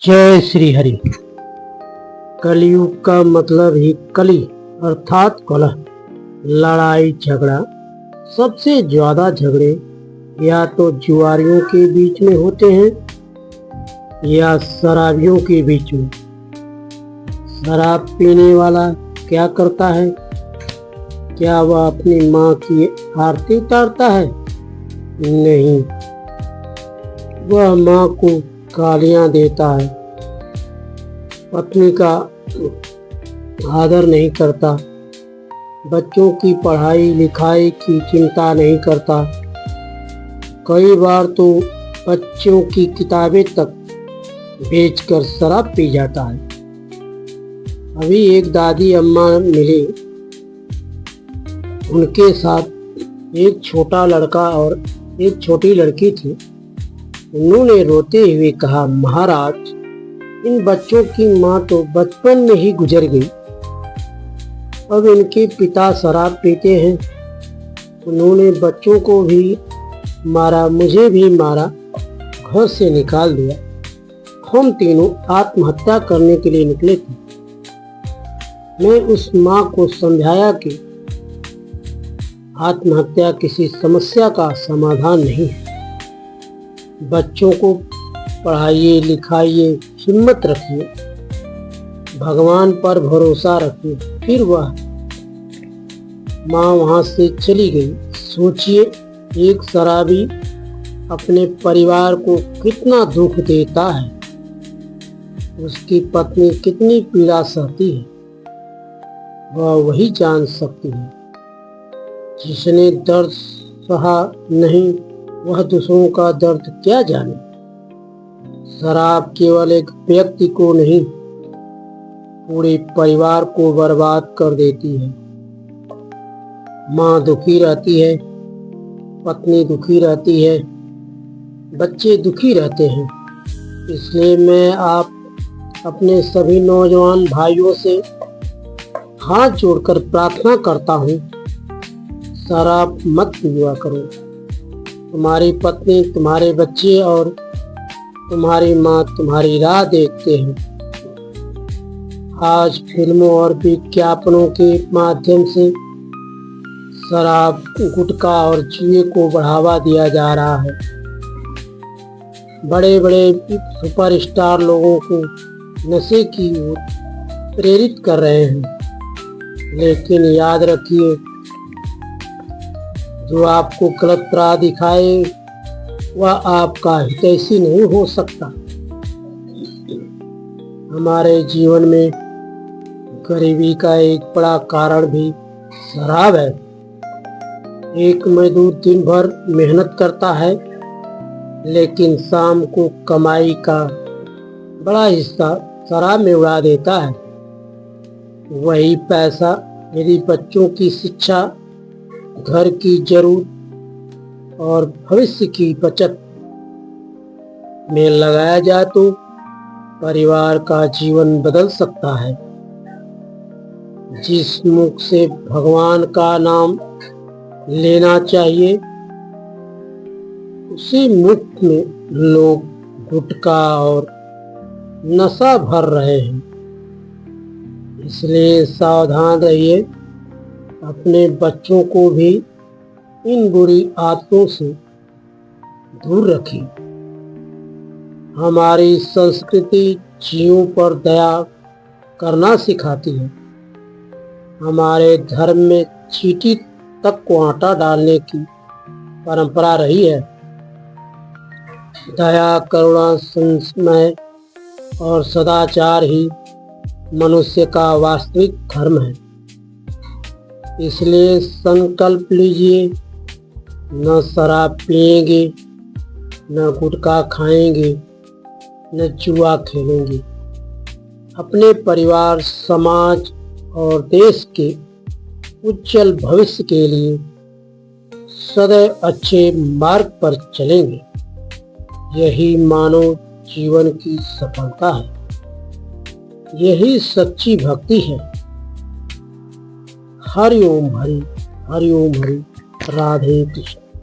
जय श्री हरि। कलयुग का मतलब ही कली अर्थात कलह, लड़ाई झगड़ा। सबसे ज्यादा झगड़े या तो जुआरियों के बीच में होते हैं या शराबियों के बीच में। शराब पीने वाला क्या करता है? क्या वह अपनी माँ की आरती उतारता है? नहीं, वह माँ को गालियां देता है, पत्नी का आदर नहीं करता, बच्चों की पढ़ाई लिखाई की चिंता नहीं करता। कई बार तो बच्चों की किताबें तक बेचकर शराब पी जाता है। अभी एक दादी अम्मा मिली, उनके साथ एक छोटा लड़का और एक छोटी लड़की थी। उन्होंने रोते हुए कहा, महाराज, इन बच्चों की माँ तो बचपन में ही गुजर गई। अब इनके पिता शराब पीते हैं। उन्होंने बच्चों को भी मारा, मुझे भी मारा, घर से निकाल दिया। हम तीनों आत्महत्या करने के लिए निकले थे। मैं उस माँ को समझाया कि आत्महत्या किसी समस्या का समाधान नहीं है। बच्चों को पढ़ाइए लिखाइए, हिम्मत रखिए, भगवान पर भरोसा रखिए। फिर वह माँ वहाँ से चली गई। सोचिए, एक शराबी अपने परिवार को कितना दुख देता है, उसकी पत्नी कितनी पीड़ा सहती है, वह वही जान सकती है। जिसने दर्द सहा नहीं, वह दूसरों का दर्द क्या जाने। शराब केवल एक व्यक्ति को नहीं, पूरे परिवार को बर्बाद कर देती है। माँ दुखी रहती है, पत्नी दुखी रहती है, बच्चे दुखी रहते हैं। इसलिए मैं अपने सभी नौजवान भाइयों से हाथ जोड़कर प्रार्थना करता हूँ, शराब मत पिया करो। तुम्हारी पत्नी, तुम्हारे बच्चे और तुम्हारी माँ तुम्हारी राह देखते हैं। आज फिल्मों और विज्ञापनों के माध्यम से शराब, गुटखा और जुए को बढ़ावा दिया जा रहा है। बड़े बड़े सुपरस्टार लोगों को नशे की ओर प्रेरित कर रहे हैं। लेकिन याद रखिए, जो आपको गलत राह दिखाए वह आपका हितैषी नहीं हो सकता। हमारे जीवन में गरीबी का एक बड़ा कारण भी शराब है। एक मजदूर दिन भर मेहनत करता है, लेकिन शाम को कमाई का बड़ा हिस्सा शराब में उड़ा देता है। वही पैसा यदि बच्चों की शिक्षा, घर की जरूरत और भविष्य की बचत में लगाया जाए तो परिवार का जीवन बदल सकता है। जिस मुख से भगवान का नाम लेना चाहिए, उसी मुख में लोग गुटखा और नशा भर रहे हैं। इसलिए सावधान रहिए, अपने बच्चों को भी इन बुरी आदतों से दूर रखिए। हमारी संस्कृति जीवों पर दया करना सिखाती है। हमारे धर्म में चींटी तक को आटा डालने की परंपरा रही है। दया, करुणा, संयम और सदाचार ही मनुष्य का वास्तविक धर्म है। इसलिए संकल्प लीजिए, न शराब पिएंगे, न गुटखा खाएंगे, न जुआ खेलेंगे। अपने परिवार, समाज और देश के उज्जवल भविष्य के लिए सदैव अच्छे मार्ग पर चलेंगे। यही मानव जीवन की सफलता है। यही सच्ची भक्ति है। हरि ओम हरि, हरि ओम हरि। राधे कृष्ण।